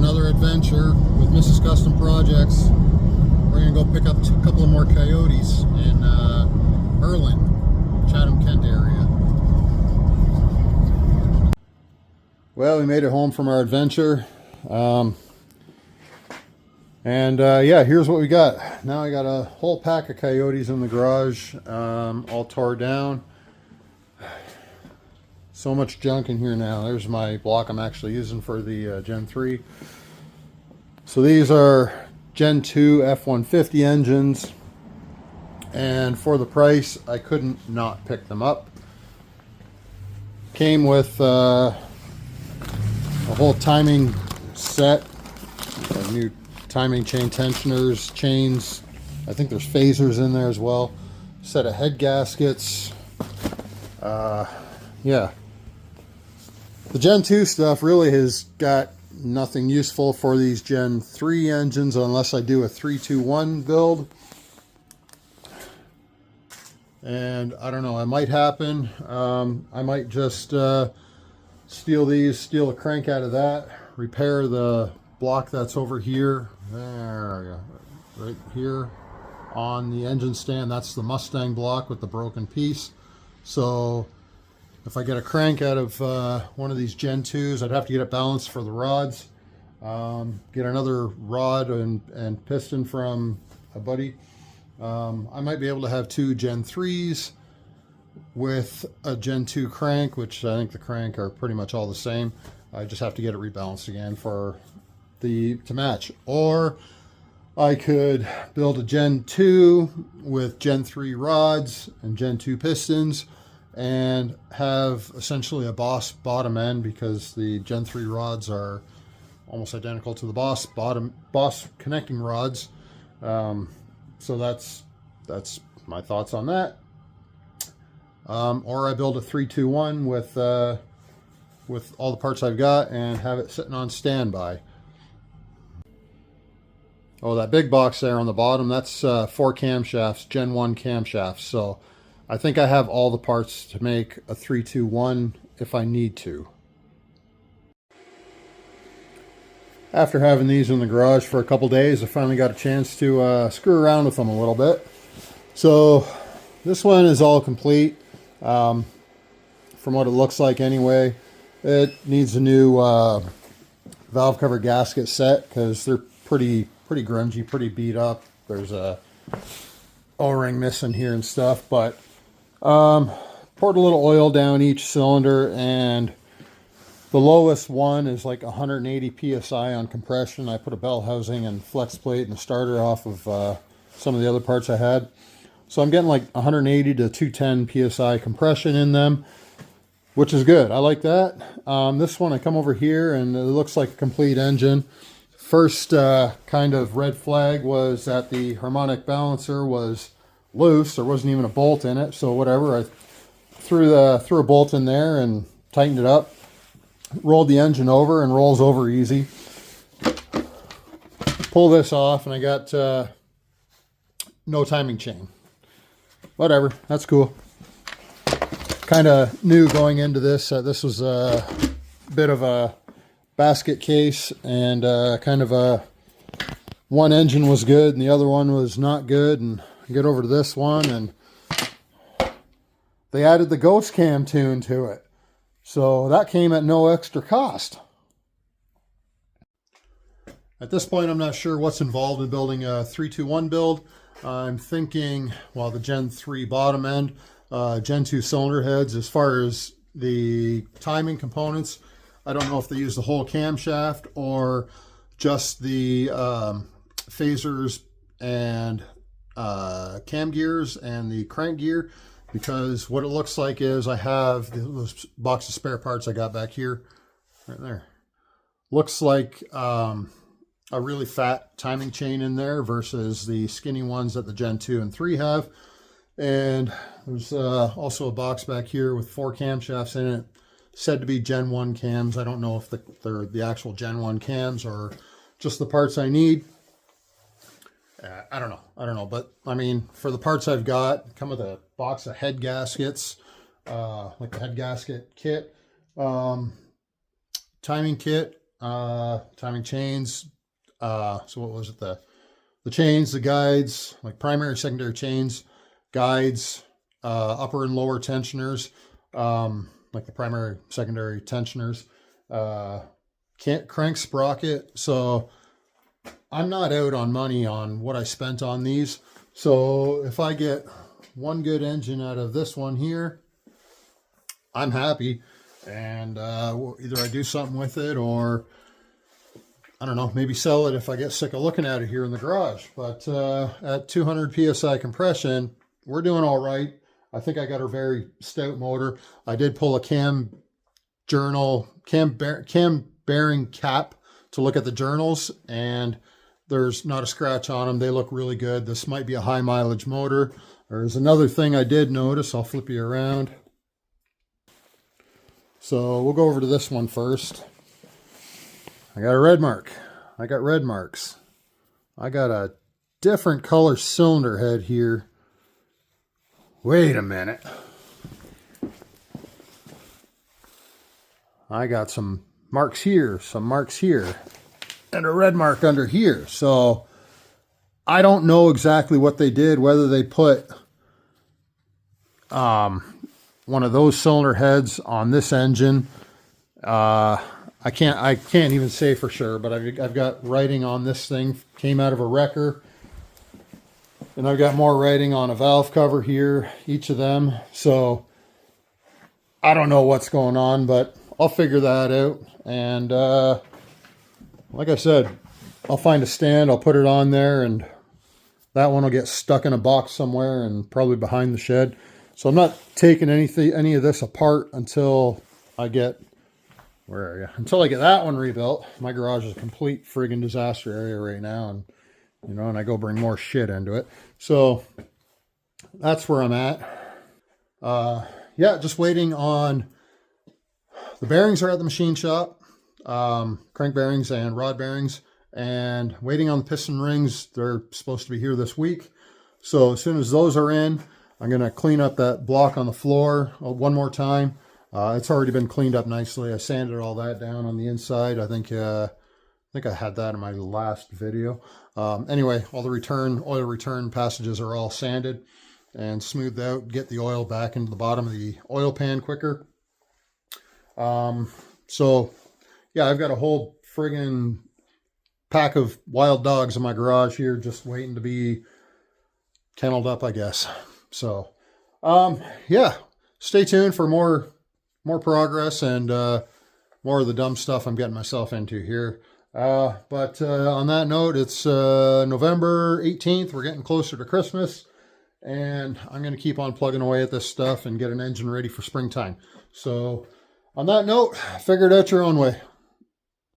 another adventure with Mrs. Custom Projects. We're going to go pick up a couple of more Coyotes in Merlin, Chatham, Kent area. Well, we made it home from our adventure. Yeah, here's what we got. Now I got a whole pack of Coyotes in the garage, all tore down. So much junk in here now. There's my block I'm actually using for the Gen 3. So these are Gen 2 F-150 engines, and for the price I couldn't not pick them up. Came with a whole timing set, new timing chain tensioners, chains. I think there's phasers in there as well. Set of head gaskets. Yeah. The Gen 2 stuff really has got nothing useful for these Gen 3 engines unless I do a 3-2-1 build. And I don't know, it might happen. I might just steal a crank out of that, repair the block that's over here. There we go. Right here on the engine stand. That's the Mustang block with the broken piece. So if I get a crank out of one of these Gen 2s, I'd have to get it balanced for the rods. Get another rod and piston from a buddy. I might be able to have two Gen 3s with a Gen 2 crank, which I think the crank are pretty much all the same. I just have to get it rebalanced again to match. Or I could build a Gen 2 with Gen 3 rods and Gen 2 pistons and have essentially a Boss bottom end, because the Gen 3 rods are almost identical to the Boss connecting rods. So that's my thoughts on that. Or I build a 3-2-1 with all the parts I've got and have it sitting on standby. Oh, that big box there on the bottom, that's 4 camshafts, Gen 1 camshafts. So I think I have all the parts to make a 3-2-1 if I need to. After having these in the garage for a couple days, I finally got a chance to screw around with them a little bit. So this one is all complete, from what it looks like anyway. It needs a new valve cover gasket set because they're pretty grungy, pretty beat up. There's a O-ring missing here and stuff, but poured a little oil down each cylinder, and the lowest one is like 180 psi on compression. I put a bell housing and flex plate and a starter off of some of the other parts I had. So I'm getting like 180 to 210 psi compression in them, which is good. I like that. This one, I come over here and it looks like a complete engine. First kind of red flag was that the harmonic balancer was loose. There wasn't even a bolt in it, so whatever. I threw a bolt in there and tightened it up. Rolled the engine over, and rolls over easy. Pull this off and I got no timing chain. Whatever, that's cool. Kind of new going into this. This was a bit of a basket case, and kind of a one engine was good and the other one was not good. And get over to this one, and they added the ghost cam tune to it. So that came at no extra cost. At this point, I'm not sure what's involved in building a 3-2-1 build. I'm thinking, well, the Gen 3 bottom end, Gen 2 cylinder heads. As far as the timing components, I don't know if they use the whole camshaft or just the phasers and cam gears and the crank gear, because what it looks like is I have those box of spare parts I got back here, right there. Looks like a really fat timing chain in there versus the skinny ones that the Gen 2 and 3 have. And there's also a box back here with 4 camshafts in it, said to be Gen 1 cams. I don't know if they're the actual Gen 1 cams or just the parts I need. I don't know, but I mean, for the parts I've got, come with a box of head gaskets, like the head gasket kit, timing kit, timing chains. So what was it? The chains, the guides, like primary, secondary chains, guides, upper and lower tensioners, like the primary, secondary tensioners, crank sprocket. So I'm not out on money on what I spent on these. So if I get one good engine out of this one here, I'm happy. And either I do something with it, or I don't know, maybe sell it if I get sick of looking at it here in the garage. But at 200 PSI compression, we're doing all right. I think I got a very stout motor. I did pull a cam bearing cap to look at the journals, and there's not a scratch on them. They look really good. This might be a high mileage motor. There's another thing I did notice. I'll flip you around. So we'll go over to this one first. I got a red mark. I got red marks. I got a different color cylinder head here. Wait a minute. I got some marks here, some marks here, and a red mark under here. So I don't know exactly what they did, whether they put one of those cylinder heads on this engine. I can't even say for sure, but I've got writing on this thing, came out of a wrecker. And I've got more writing on a valve cover here, each of them. So I don't know what's going on, but I'll figure that out. And like I said, I'll find a stand, I'll put it on there, and that one will get stuck in a box somewhere and probably behind the shed. So I'm not taking any of this apart until I get, where are you? Until I get that one rebuilt. My garage is a complete friggin' disaster area right now, and you know, and I go bring more shit into it. So that's where I'm at. Yeah, just waiting on, the bearings are at the machine shop, crank bearings and rod bearings, and waiting on the piston rings. They're supposed to be here this week. So as soon as those are in, I'm going to clean up that block on the floor one more time. It's already been cleaned up nicely. I sanded all that down on the inside. I think I had that in my last video. Anyway, all the oil return passages are all sanded and smoothed out. Get the oil back into the bottom of the oil pan quicker. So yeah, I've got a whole friggin' pack of wild dogs in my garage here, just waiting to be kenneled up, I guess. So, yeah, stay tuned for more progress and, more of the dumb stuff I'm getting myself into here. But on that note, it's November 18th. We're getting closer to Christmas, and I'm going to keep on plugging away at this stuff and get an engine ready for springtime. So on that note, figure it out your own way.